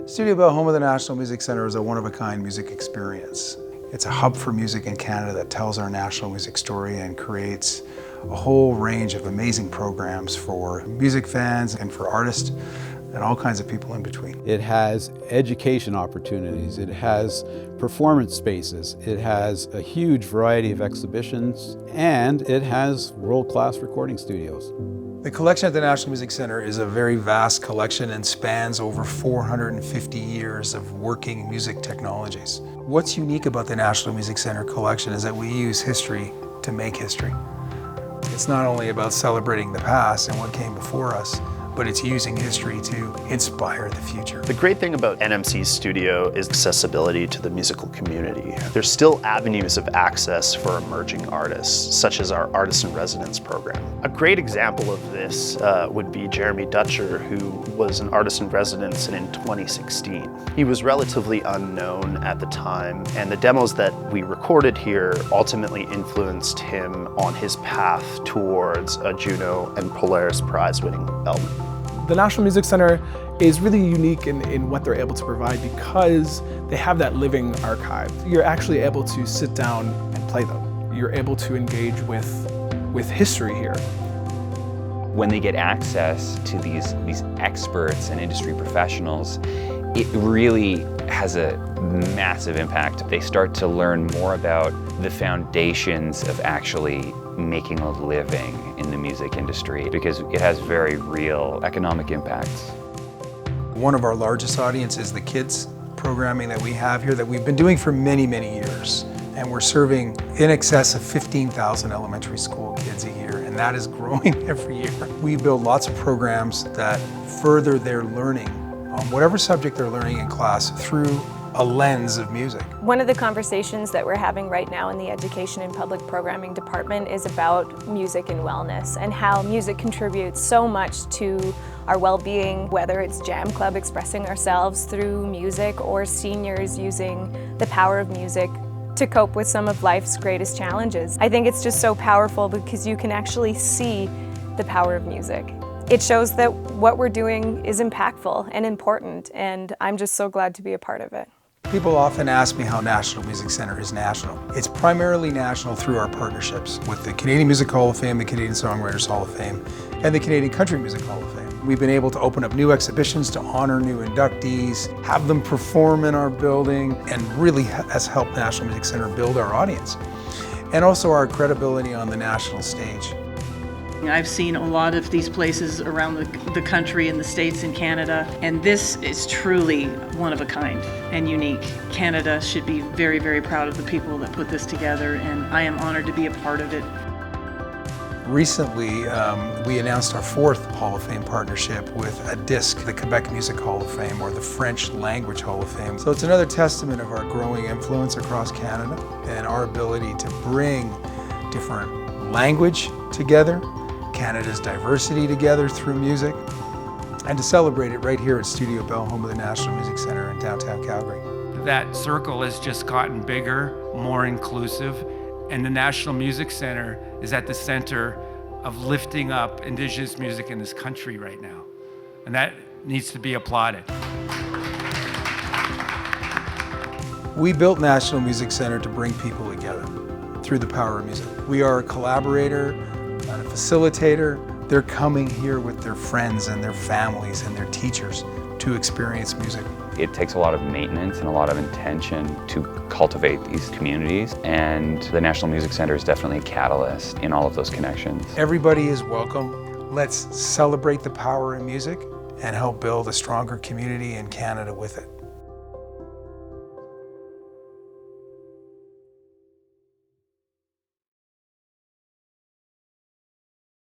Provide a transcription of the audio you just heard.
Studio Bell, home of the National Music Centre, is a one-of-a-kind music experience. It's a hub for music in Canada that tells our national music story and creates a whole range of amazing programs for music fans and for artists and all kinds of people in between. It has education opportunities, it has performance spaces, it has a huge variety of exhibitions, and it has world-class recording studios. The collection at the National Music Centre is a very vast collection and spans over 450 years of working music technologies. What's unique about the National Music Centre collection is that we use history to make history. It's not only about celebrating the past and what came before us, but it's using history to inspire the future. The great thing about NMC's studio is accessibility to the musical community. There's still avenues of access for emerging artists, such as our Artisan Residence program. A great example of this would be Jeremy Dutcher, who was an Artisan Residence in 2016. He was relatively unknown at the time, and the demos that we recorded here ultimately influenced him on his path towards a Juno and Polaris Prize-winning album. The National Music Centre is really unique in what they're able to provide because they have that living archive. You're actually able to sit down and play them. You're able to engage with history here. When they get access to these experts and industry professionals, it really has a massive impact. They start to learn more about the foundations of actually making a living in the music industry because it has very real economic impacts. One of our largest audiences is the kids programming that we have here that we've been doing for many, many years. And we're serving in excess of 15,000 elementary school kids a year, and that is growing every year. We build lots of programs that further their learning on whatever subject they're learning in class through a lens of music. One of the conversations that we're having right now in the Education and Public Programming Department is about music and wellness and how music contributes so much to our well-being, whether it's Jam Club expressing ourselves through music or seniors using the power of music to cope with some of life's greatest challenges. I think it's just so powerful because you can actually see the power of music. It shows that what we're doing is impactful and important, and I'm just so glad to be a part of it. People often ask me how National Music Centre is national. It's primarily national through our partnerships with the Canadian Music Hall of Fame, the Canadian Songwriters Hall of Fame, and the Canadian Country Music Hall of Fame. We've been able to open up new exhibitions to honor new inductees, have them perform in our building, and really has helped National Music Centre build our audience, and also our credibility on the national stage. I've seen a lot of these places around the country, in the States and Canada, and this is truly one of a kind and unique. Canada should be very, very proud of the people that put this together, and I am honored to be a part of it. Recently, we announced our 4th Hall of Fame partnership with a DISC, the Quebec Music Hall of Fame, or the French Language Hall of Fame. So it's another testament of our growing influence across Canada and our ability to bring different language together, Canada's diversity together through music, and to celebrate it right here at Studio Bell, home of the National Music Centre in downtown Calgary. That circle has just gotten bigger, more inclusive, and the National Music Centre is at the center of lifting up Indigenous music in this country right now. And that needs to be applauded. We built National Music Centre to bring people together through the power of music. We are a collaborator, a facilitator. They're coming here with their friends and their families and their teachers to experience music. It takes a lot of maintenance and a lot of intention to cultivate these communities, and the National Music Centre is definitely a catalyst in all of those connections. Everybody is welcome. Let's celebrate the power of music and help build a stronger community in Canada with it.